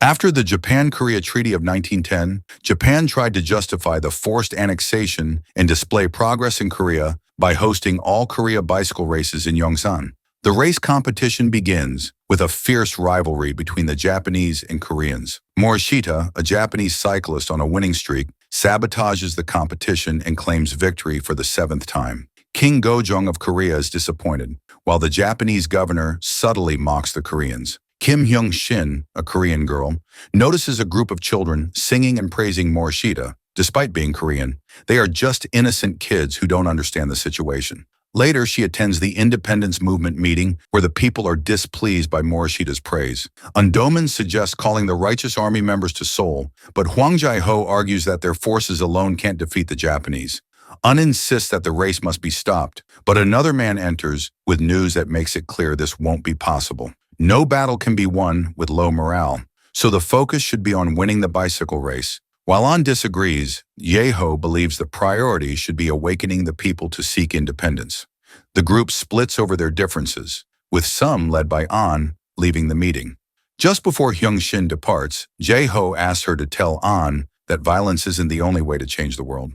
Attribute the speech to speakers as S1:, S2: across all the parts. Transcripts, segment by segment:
S1: After the Japan-Korea Treaty of 1910, Japan tried to justify the forced annexation and display progress in Korea by hosting all-Korea bicycle races in Yongsan. The race competition begins with a fierce rivalry between the Japanese and Koreans. Morishita, a Japanese cyclist on a winning streak, sabotages the competition and claims victory for the seventh time. King Gojong of Korea is disappointed, while the Japanese governor subtly mocks the Koreans. Kim Hyung-shin, a Korean girl, notices a group of children singing and praising Morishita. Despite being Korean, they are just innocent kids who don't understand the situation. Later, she attends the independence movement meeting where the people are displeased by Morishita's praise. Undoman suggests calling the righteous army members to Seoul, but Hwang Jae-ho argues that their forces alone can't defeat the Japanese. Un insists that the race must be stopped, but another man enters with news that makes it clear this won't be possible. No battle can be won with low morale, so the focus should be on winning the bicycle race. While An disagrees, Jae-ho believes the priority should be awakening the people to seek independence. The group splits over their differences, with some led by An leaving the meeting. Just before Hyung-shin departs, Jae-ho asks her to tell An that violence isn't the only way to change the world.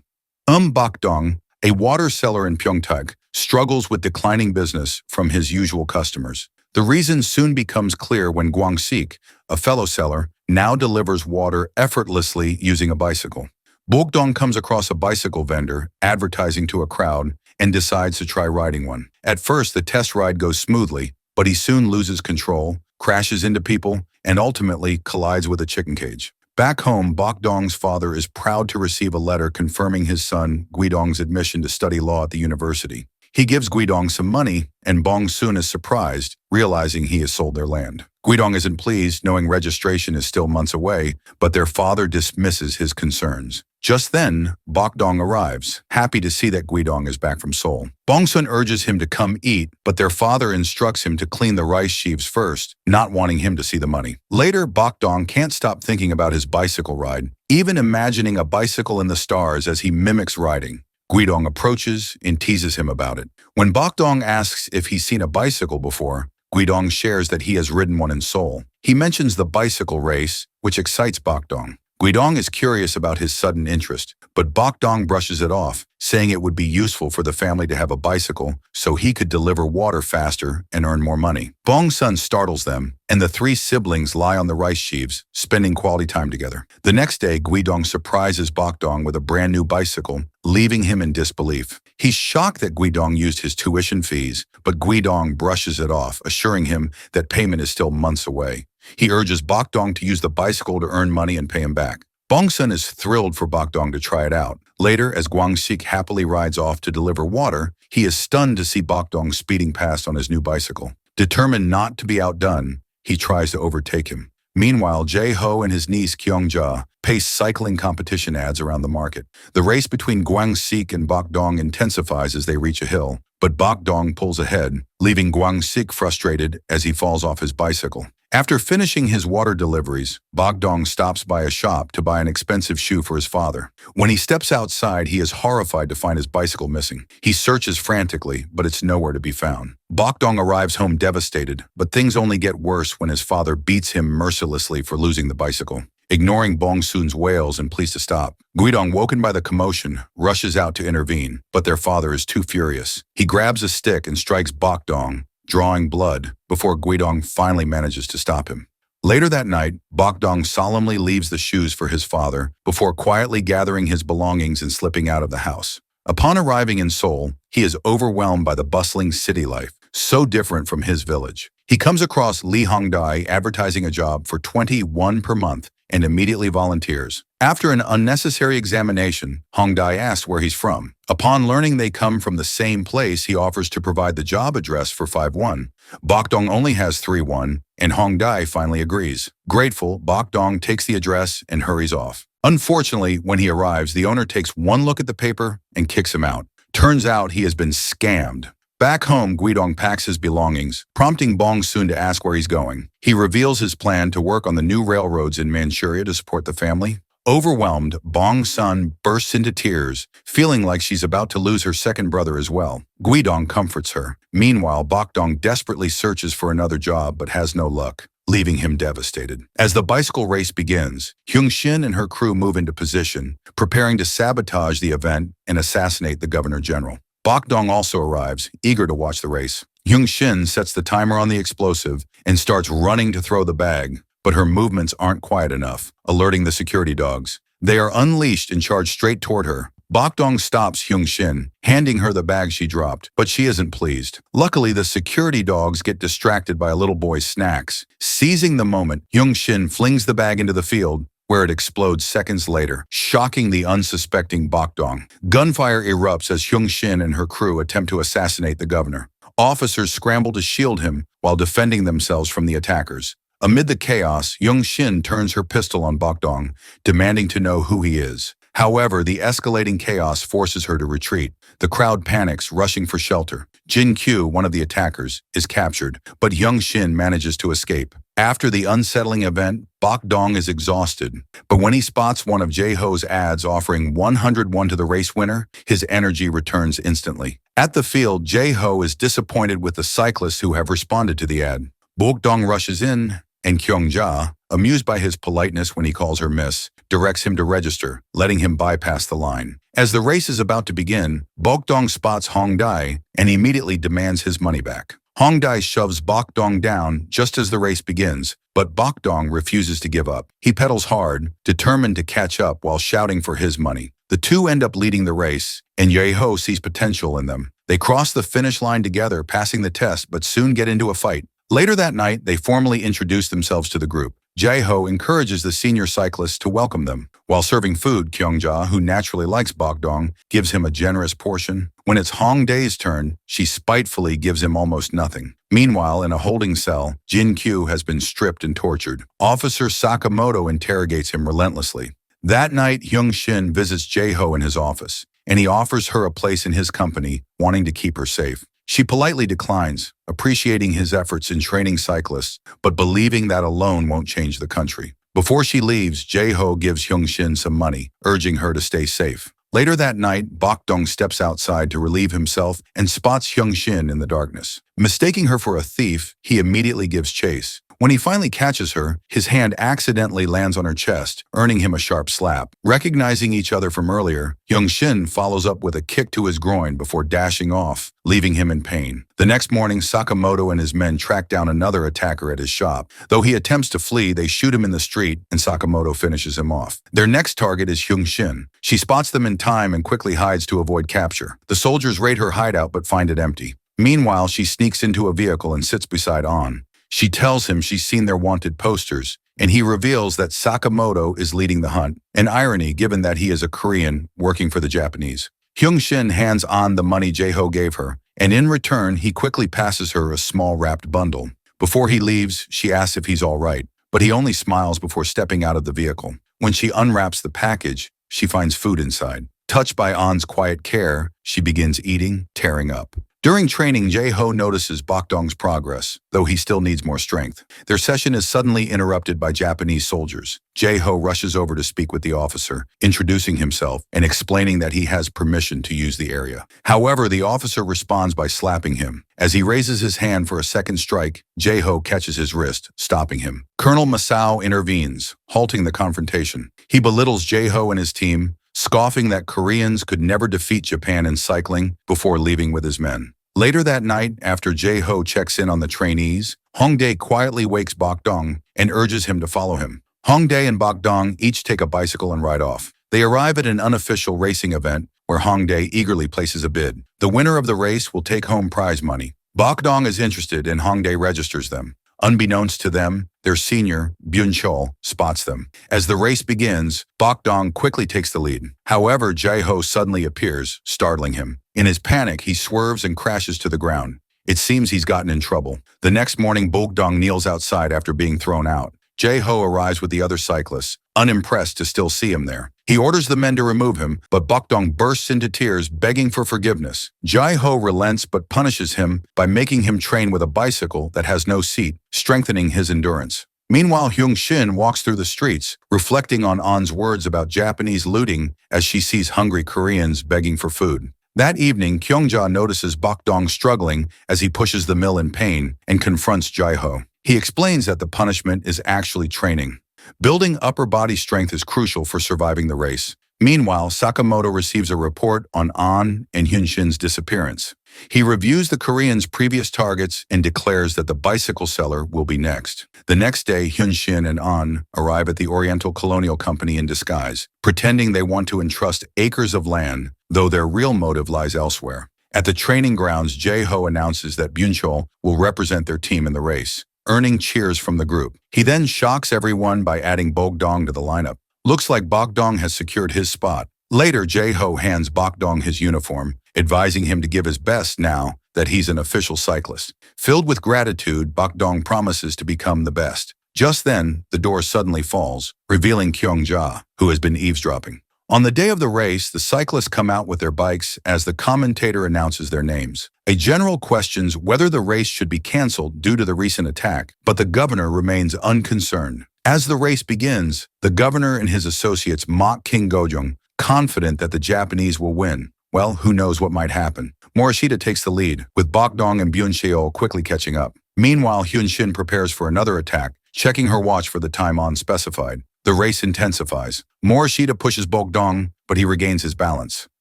S1: Bak-dong, a water seller in Pyeongtaek, struggles with declining business from his usual customers. The reason soon becomes clear when Gwang-sik, a fellow seller, now delivers water effortlessly using a bicycle. Bok-dong comes across a bicycle vendor advertising to a crowd and decides to try riding one. At first, the test ride goes smoothly, but he soon loses control, crashes into people, and ultimately collides with a chicken cage. Back home, Bok-dong's father is proud to receive a letter confirming his son Guidong's admission to study law at the university. He gives Guidong some money, and Bong-soon is surprised, realizing he has sold their land. Guidong isn't pleased, knowing registration is still months away, but their father dismisses his concerns. Just then, Bok-dong arrives, happy to see that Guidong is back from Seoul. Bong-soon urges him to come eat, but their father instructs him to clean the rice sheaves first, not wanting him to see the money. Later, Bok-dong can't stop thinking about his bicycle ride, even imagining a bicycle in the stars as he mimics riding. Guidong approaches and teases him about it. When Bok-dong asks if he's seen a bicycle before, Guidong shares that he has ridden one in Seoul. He mentions the bicycle race, which excites Bok-dong. Guidong is curious about his sudden interest, but Bok-dong brushes it off, saying it would be useful for the family to have a bicycle so he could deliver water faster and earn more money. Bong-sun startles them, and the three siblings lie on the rice sheaves, spending quality time together. The next day, Guidong surprises Bok-dong with a brand new bicycle, leaving him in disbelief. He's shocked that Guidong used his tuition fees, but Guidong brushes it off, assuring him that payment is still months away. He urges Bok-dong to use the bicycle to earn money and pay him back. Bong-sun is thrilled for Bok-dong to try it out. Later, as Gwang-sik happily rides off to deliver water, he is stunned to see Bok-dong speeding past on his new bicycle. Determined not to be outdone, he tries to overtake him. Meanwhile, Jae-ho and his niece Kyung-ja paste cycling competition ads around the market. The race between Gwang-sik and Bok-dong intensifies as they reach a hill, but Bok-dong pulls ahead, leaving Gwang-sik frustrated as he falls off his bicycle. After finishing his water deliveries, Bok-dong stops by a shop to buy an expensive shoe for his father. When he steps outside, he is horrified to find his bicycle missing. He searches frantically, but it's nowhere to be found. Bok-dong arrives home devastated, but things only get worse when his father beats him mercilessly for losing the bicycle. Ignoring Bong-soon's wails and pleas to stop, Guidong, woken by the commotion, rushes out to intervene, but their father is too furious. He grabs a stick and strikes Bok-dong, drawing blood, before Guidong finally manages to stop him. Later that night, Bok-dong solemnly leaves the shoes for his father before quietly gathering his belongings and slipping out of the house. Upon arriving in Seoul, he is overwhelmed by the bustling city life, so different from his village. He comes across Lee Hong-dae advertising a job for 21 per month and immediately volunteers. After an unnecessary examination, Hong-dae asks where he's from. Upon learning they come from the same place, he offers to provide the job address for 5-1. Bok-dong only has 3-1, and Hong-dae finally agrees. Grateful, Bok-dong takes the address and hurries off. Unfortunately, when he arrives, the owner takes one look at the paper and kicks him out. Turns out he has been scammed. Back home, Guidong packs his belongings, prompting Bong-soon to ask where he's going. He reveals his plan to work on the new railroads in Manchuria to support the family. Overwhelmed, Bong-sun bursts into tears, feeling like she's about to lose her second brother as well. Guidong comforts her. Meanwhile, Bok-dong desperately searches for another job but has no luck. leaving him devastated. As the bicycle race begins, Hyung-shin and her crew move into position, preparing to sabotage the event and assassinate the Governor General. Bok-dong also arrives, eager to watch the race. Hyung-shin sets the timer on the explosive and starts running to throw the bag, but her movements aren't quiet enough, alerting the security dogs. They are unleashed and charge straight toward her. Bok-dong stops Hyung-shin, handing her the bag she dropped, but she isn't pleased. Luckily, the security dogs get distracted by a little boy's snacks. Seizing the moment, Hyung-shin flings the bag into the field, where it explodes seconds later, shocking the unsuspecting Bok-dong. Gunfire erupts as Hyung-shin and her crew attempt to assassinate the governor. Officers scramble to shield him while defending themselves from the attackers. Amid the chaos, Hyung-shin turns her pistol on Bok-dong, demanding to know who he is. However, the escalating chaos forces her to retreat. The crowd panics, rushing for shelter. Jin-kyu, one of the attackers, is captured, but Hyung-shin manages to escape. After the unsettling event, Bok-dong is exhausted, but when he spots one of Jae-ho's ads offering 101 to the race winner, his energy returns instantly. At the field, Jae-ho is disappointed with the cyclists who have responded to the ad. Bok-dong rushes in, and Kyung-ja, amused by his politeness when he calls her miss, directs him to register, letting him bypass the line. As the race is about to begin, Bok-dong spots Hong-dae and immediately demands his money back. Hong-dae shoves Bok-dong down just as the race begins, but Bok-dong refuses to give up. He pedals hard, determined to catch up while shouting for his money. The two end up leading the race, and Jae-ho sees potential in them. They cross the finish line together, passing the test, but soon get into a fight. Later that night, they formally introduce themselves to the group. Jae-ho encourages the senior cyclists to welcome them. While serving food, Kyung-ja, who naturally likes Bok-dong, gives him a generous portion. When it's Hong-dae's turn, she spitefully gives him almost nothing. Meanwhile, in a holding cell, Jin-kyu has been stripped and tortured. Officer Sakamoto interrogates him relentlessly. That night, Hyung-shin visits Jae-ho in his office, and he offers her a place in his company, wanting to keep her safe. She politely declines, appreciating his efforts in training cyclists, but believing that alone won't change the country. Before she leaves, Jae-ho gives Hyung-shin some money, urging her to stay safe. Later that night, Bok-dong steps outside to relieve himself and spots Hyung-shin in the darkness. Mistaking her for a thief, he immediately gives chase. When he finally catches her, his hand accidentally lands on her chest, earning him a sharp slap. Recognizing each other from earlier, Hyung-shin follows up with a kick to his groin before dashing off, leaving him in pain. The next morning, Sakamoto and his men track down another attacker at his shop. Though he attempts to flee, they shoot him in the street, and Sakamoto finishes him off. Their next target is Hyung-shin. She spots them in time and quickly hides to avoid capture. The soldiers raid her hideout but find it empty. Meanwhile, she sneaks into a vehicle and sits beside An. She tells him she's seen their wanted posters, and he reveals that Sakamoto is leading the hunt, an irony given that he is a Korean working for the Japanese. Hyung-shin hands An the money Jae-ho gave her, and in return, he quickly passes her a small wrapped bundle. Before he leaves, she asks if he's all right, but he only smiles before stepping out of the vehicle. When she unwraps the package, she finds food inside. Touched by An's quiet care, she begins eating, tearing up. During training, Jae-ho notices Bok-dong's progress, though he still needs more strength. Their session is suddenly interrupted by Japanese soldiers. Jae-ho rushes over to speak with the officer, introducing himself and explaining that he has permission to use the area. However, the officer responds by slapping him. As he raises his hand for a second strike, Jae-ho catches his wrist, stopping him. Colonel Masao intervenes, halting the confrontation. He belittles Jae-ho and his team, scoffing that Koreans could never defeat Japan in cycling before leaving with his men. Later that night, after Jae-ho checks in on the trainees, Hong-dae quietly wakes Bok-dong and urges him to follow him. Hong-dae and Bok-dong each take a bicycle and ride off. They arrive at an unofficial racing event where Hong-dae eagerly places a bid. The winner of the race will take home prize money. Bok-dong is interested and Hong-dae registers them. Unbeknownst to them, their senior, Byun-chol, spots them. As the race begins, Bok-dong quickly takes the lead. However, Jae-ho suddenly appears, startling him. In his panic, he swerves and crashes to the ground. It seems he's gotten in trouble. The next morning, Bok-dong kneels outside after being thrown out. Jae-ho arrives with the other cyclists, unimpressed to still see him there. He orders the men to remove him, but Bok-dong bursts into tears, begging for forgiveness. Jae-ho relents but punishes him by making him train with a bicycle that has no seat, strengthening his endurance. Meanwhile, Hyung-shin walks through the streets, reflecting on An's words about Japanese looting as she sees hungry Koreans begging for food. That evening, Kyung-ja notices Bok-dong struggling as he pushes the mill in pain and confronts Jae-ho. He explains that the punishment is actually training. Building upper body strength is crucial for surviving the race. Meanwhile, Sakamoto receives a report on An and Hyunshin's disappearance. He reviews the Koreans' previous targets and declares that the bicycle seller will be next. The next day, Hyunshin and An arrive at the Oriental Colonial Company in disguise, pretending they want to entrust acres of land, though their real motive lies elsewhere. At the training grounds, Jae-ho announces that Byun-chol will represent their team in the race, earning cheers from the group. He then shocks everyone by adding Bogdong to the lineup. Looks like Bogdong has secured his spot. Later, Jae-ho hands Bogdong his uniform, advising him to give his best now that he's an official cyclist. Filled with gratitude, Bogdong promises to become the best. Just then, the door suddenly falls, revealing Kyung-ja, who has been eavesdropping. On the day of the race, the cyclists come out with their bikes as the commentator announces their names. A general questions whether the race should be canceled due to the recent attack, but the governor remains unconcerned. As the race begins, the governor and his associates mock King Gojong, confident that the Japanese will win. Well, who knows what might happen. Morishita takes the lead, with Bogdong and Byun-cheol quickly catching up. Meanwhile, Hyunshin prepares for another attack, checking her watch for the time unspecified. The race intensifies. Morishita pushes Bogdong, but he regains his balance.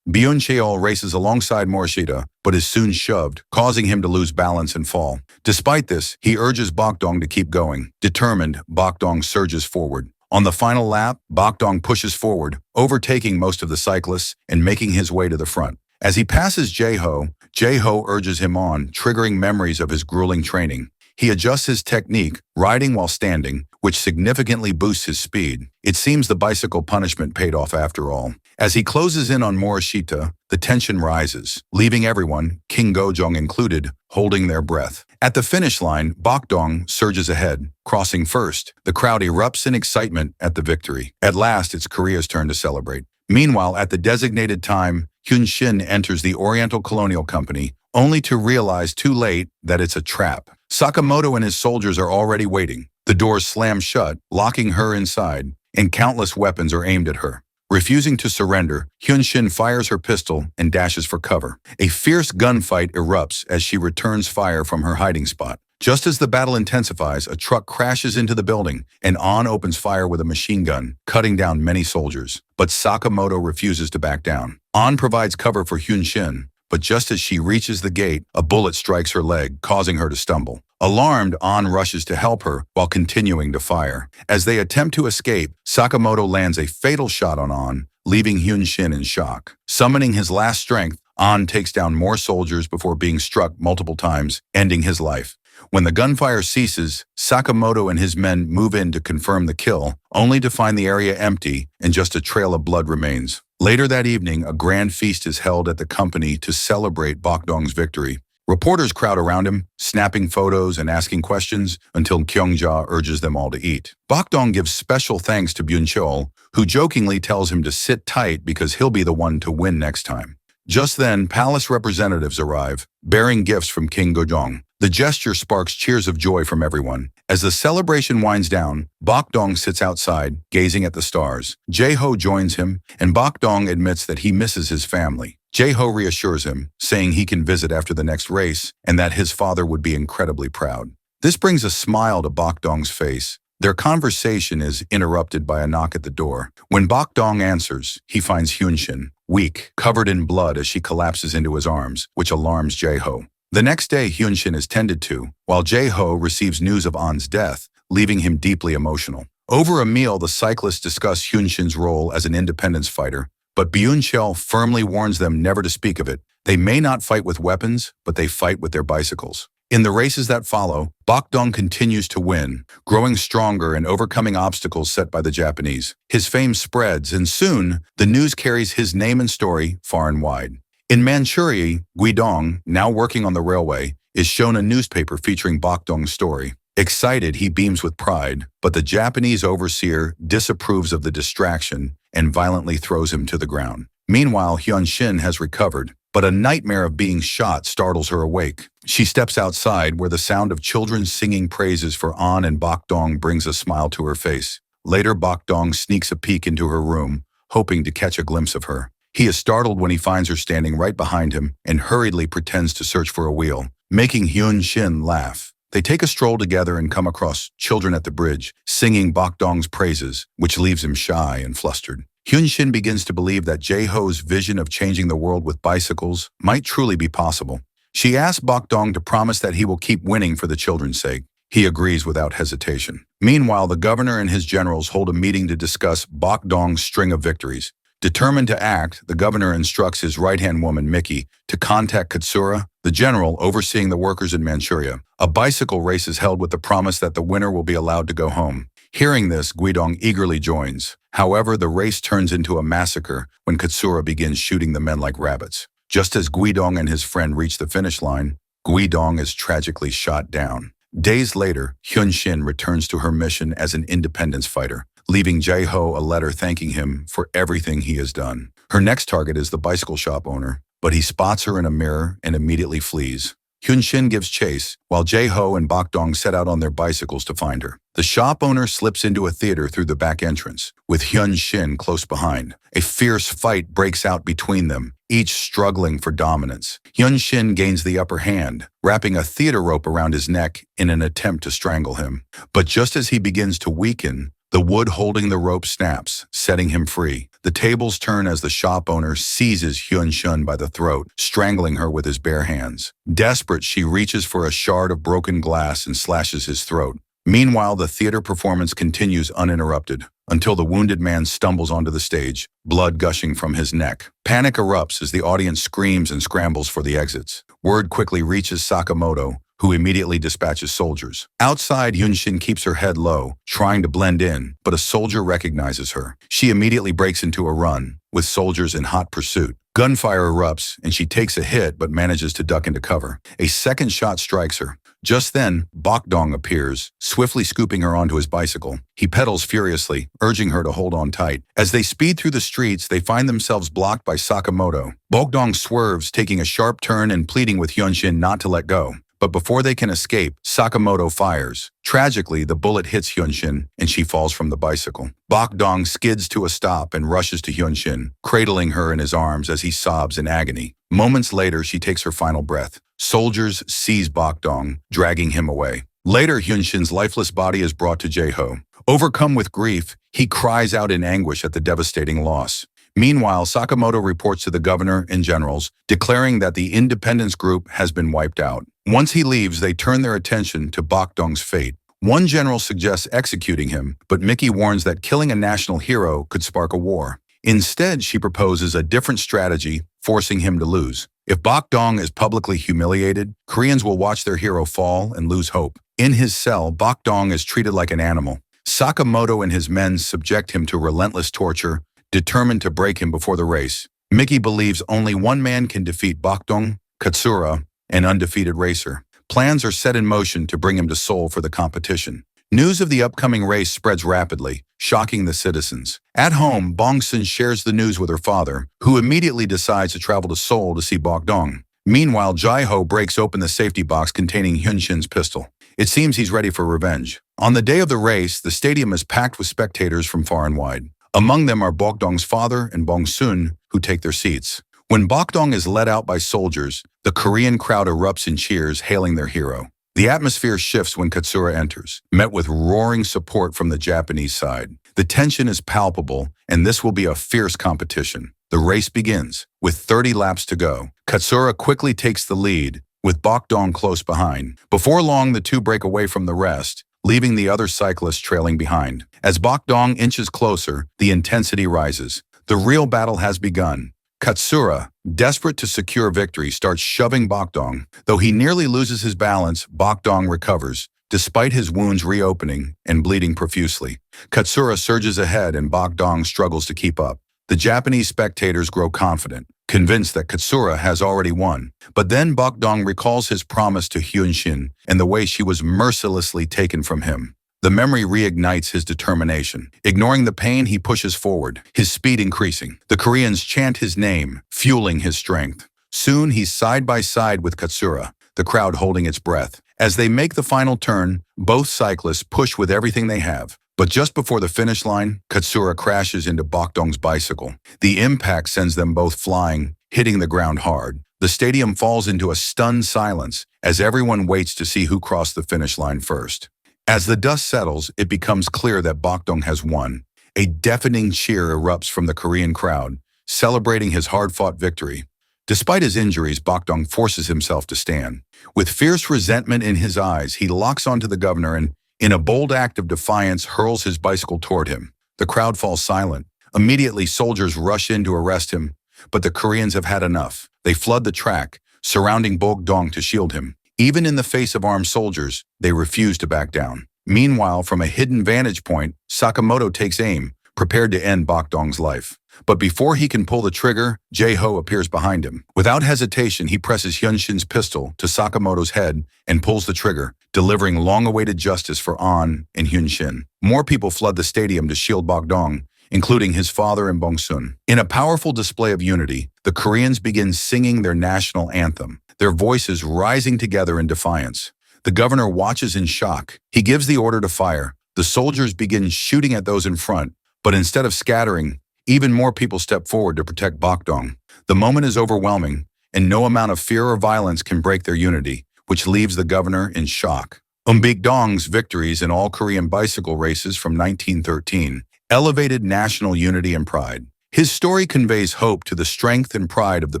S1: Byun-cheol races alongside Morishita, but is soon shoved, causing him to lose balance and fall. Despite this, he urges Bogdong to keep going. Determined, Bogdong surges forward. On the final lap, Bogdong pushes forward, overtaking most of the cyclists and making his way to the front. As he passes Jae-ho, Jae-ho urges him on, triggering memories of his grueling training. He adjusts his technique, riding while standing, which significantly boosts his speed. It seems the bicycle punishment paid off after all. As he closes in on Morishita, the tension rises, leaving everyone, King Gojong included, holding their breath. At the finish line, Bogdong surges ahead, crossing first. The crowd erupts in excitement at the victory. At last, it's Korea's turn to celebrate. Meanwhile, at the designated time, Hyunshin enters the Oriental Colonial Company, only to realize too late that it's a trap. Sakamoto and his soldiers are already waiting. The doors slam shut, locking her inside, and countless weapons are aimed at her. Refusing to surrender, Hyunshin fires her pistol and dashes for cover. A fierce gunfight erupts as she returns fire from her hiding spot. Just as the battle intensifies, a truck crashes into the building, and An opens fire with a machine gun, cutting down many soldiers. But Sakamoto refuses to back down. An provides cover for Hyunshin, but just as she reaches the gate, a bullet strikes her leg, causing her to stumble. Alarmed, An rushes to help her while continuing to fire. As they attempt to escape, Sakamoto lands a fatal shot on An, leaving Hyunshin in shock. Summoning his last strength, An takes down more soldiers before being struck multiple times, ending his life. When the gunfire ceases, Sakamoto and his men move in to confirm the kill, only to find the area empty and just a trail of blood remains. Later that evening, a grand feast is held at the company to celebrate Bogdong's victory. Reporters crowd around him, snapping photos and asking questions until Kyung-ja urges them all to eat. Bogdong gives special thanks to Byun-chol, who jokingly tells him to sit tight because he'll be the one to win next time. Just then, palace representatives arrive, bearing gifts from King Gojong. The gesture sparks cheers of joy from everyone. As the celebration winds down, Bogdong sits outside, gazing at the stars. Jae-ho joins him, and Bogdong admits that he misses his family. Jae-ho reassures him, saying he can visit after the next race and that his father would be incredibly proud. This brings a smile to Bogdong's face. Their conversation is interrupted by a knock at the door. When Bogdong answers, he finds Hyunshin, weak, covered in blood as she collapses into his arms, which alarms Jae-ho. The next day, Hyunshin is tended to, while Jae-ho receives news of An's death, leaving him deeply emotional. Over a meal, the cyclists discuss Hyunshin's role as an independence fighter, but Byun-chol firmly warns them never to speak of it. They may not fight with weapons, but they fight with their bicycles. In the races that follow, Bogdong continues to win, growing stronger and overcoming obstacles set by the Japanese. His fame spreads, and soon, the news carries his name and story far and wide. In Manchuria, Guidong, now working on the railway, is shown a newspaper featuring Bogdong's story. Excited, he beams with pride, but the Japanese overseer disapproves of the distraction and violently throws him to the ground. Meanwhile, Hyunshin has recovered, but a nightmare of being shot startles her awake. She steps outside, where the sound of children singing praises for An and Bogdong brings a smile to her face. Later, Bogdong sneaks a peek into her room, hoping to catch a glimpse of her. He is startled when he finds her standing right behind him and hurriedly pretends to search for a wheel, making Hyunshin laugh. They take a stroll together and come across children at the bridge, singing Bokdong's praises, which leaves him shy and flustered. Hyun-shin begins to believe that Jae-ho's vision of changing the world with bicycles might truly be possible. She asks Bokdong to promise that he will keep winning for the children's sake. He agrees without hesitation. Meanwhile, the governor and his generals hold a meeting to discuss Bokdong's string of victories. Determined to act, the governor instructs his right-hand woman, Mickey, to contact Katsura, the general overseeing the workers in Manchuria. A bicycle race is held with the promise that the winner will be allowed to go home. Hearing this, Guidong eagerly joins. However, the race turns into a massacre when Katsura begins shooting the men like rabbits. Just as Guidong and his friend reach the finish line, Guidong is tragically shot down. Days later, Hyun-shin returns to her mission as an independence fighter, leaving Jae-ho a letter thanking him for everything he has done. Her next target is the bicycle shop owner, but he spots her in a mirror and immediately flees. Hyun-shin gives chase, while Jae-ho and Bokdong set out on their bicycles to find her. The shop owner slips into a theater through the back entrance, with Hyun-shin close behind. A fierce fight breaks out between them, each struggling for dominance. Hyun-shin gains the upper hand, wrapping a theater rope around his neck in an attempt to strangle him. But just as he begins to weaken, the wood holding the rope snaps, setting him free. The tables turn as the shop owner seizes Hyun-shin by the throat, strangling her with his bare hands. Desperate, she reaches for a shard of broken glass and slashes his throat. Meanwhile, the theater performance continues uninterrupted, until the wounded man stumbles onto the stage, blood gushing from his neck. Panic erupts as the audience screams and scrambles for the exits. Word quickly reaches Sakamoto, who immediately dispatches soldiers. Outside, Hyun-shin keeps her head low, trying to blend in, but a soldier recognizes her. She immediately breaks into a run, with soldiers in hot pursuit. Gunfire erupts, and she takes a hit but manages to duck into cover. A second shot strikes her. Just then, Bokdong appears, swiftly scooping her onto his bicycle. He pedals furiously, urging her to hold on tight. As they speed through the streets, they find themselves blocked by Sakamoto. Bokdong swerves, taking a sharp turn and pleading with Hyun-shin not to let go. But before they can escape, Sakamoto fires. Tragically, the bullet hits Hyun-shin, and she falls from the bicycle. Bokdong skids to a stop and rushes to Hyun-shin, cradling her in his arms as he sobs in agony. Moments later, she takes her final breath. Soldiers seize Bokdong, dragging him away. Later, Hyun-shin's lifeless body is brought to Jae-ho. Overcome with grief, he cries out in anguish at the devastating loss. Meanwhile, Sakamoto reports to the governor and generals, declaring that the independence group has been wiped out. Once he leaves, they turn their attention to Bokdong's fate. One general suggests executing him, but Mickey warns that killing a national hero could spark a war. Instead, she proposes a different strategy, forcing him to lose. If Bokdong is publicly humiliated, Koreans will watch their hero fall and lose hope. In his cell, Bokdong is treated like an animal. Sakamoto and his men subject him to relentless torture, determined to break him before the race. Mickey believes only one man can defeat Bokdong, Katsura, an undefeated racer. Plans are set in motion to bring him to Seoul for the competition. News of the upcoming race spreads rapidly, shocking the citizens. At home, Bong-sun shares the news with her father, who immediately decides to travel to Seoul to see Bokdong. Meanwhile, Jae-ho breaks open the safety box containing Hyun-shin's pistol. It seems he's ready for revenge. On the day of the race, the stadium is packed with spectators from far and wide. Among them are Bokdong's father and Bong-sun, who take their seats. When Bokdong is led out by soldiers, the Korean crowd erupts in cheers, hailing their hero. The atmosphere shifts when Katsura enters, met with roaring support from the Japanese side. The tension is palpable, and this will be a fierce competition. The race begins. With 30 laps to go, Katsura quickly takes the lead, with Bokdong close behind. Before long, the two break away from the rest, leaving the other cyclists trailing behind. As Bokdong inches closer, the intensity rises. The real battle has begun. Katsura, desperate to secure victory, starts shoving Bokdong. Though he nearly loses his balance, Bokdong recovers, despite his wounds reopening and bleeding profusely. Katsura surges ahead and Bokdong struggles to keep up. The Japanese spectators grow confident, convinced that Katsura has already won. But then Bokdong recalls his promise to Hyun-shin and the way she was mercilessly taken from him. The memory reignites his determination. Ignoring the pain, he pushes forward, his speed increasing. The Koreans chant his name, fueling his strength. Soon, he's side by side with Katsura, the crowd holding its breath. As they make the final turn, both cyclists push with everything they have. But just before the finish line, Katsura crashes into Bokdong's bicycle. The impact sends them both flying, hitting the ground hard. The stadium falls into a stunned silence, as everyone waits to see who crossed the finish line first. As the dust settles, it becomes clear that Bokdong has won. A deafening cheer erupts from the Korean crowd, celebrating his hard-fought victory. Despite his injuries, Bokdong forces himself to stand. With fierce resentment in his eyes, he locks onto the governor and, in a bold act of defiance, hurls his bicycle toward him. The crowd falls silent. Immediately, soldiers rush in to arrest him, but the Koreans have had enough. They flood the track, surrounding Bokdong to shield him. Even in the face of armed soldiers, they refuse to back down. Meanwhile, from a hidden vantage point, Sakamoto takes aim, prepared to end Bokdong's life. But before he can pull the trigger, Jae-ho appears behind him. Without hesitation, he presses Hyunshin's pistol to Sakamoto's head and pulls the trigger, delivering long-awaited justice for An and Hyunshin. More people flood the stadium to shield Bokdong, including his father and Bongsun. In a powerful display of unity, the Koreans begin singing their national anthem, their voices rising together in defiance. The governor watches in shock. He gives the order to fire. The soldiers begin shooting at those in front, but instead of scattering, even more people step forward to protect Bokdong. The moment is overwhelming, and no amount of fear or violence can break their unity, which leaves the governor in shock. Bokdong's victories in all Korean bicycle races from 1913 elevated national unity and pride. His story conveys hope to the strength and pride of the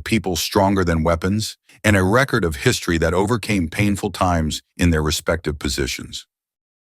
S1: people stronger than weapons, and a record of history that overcame painful times in their respective positions.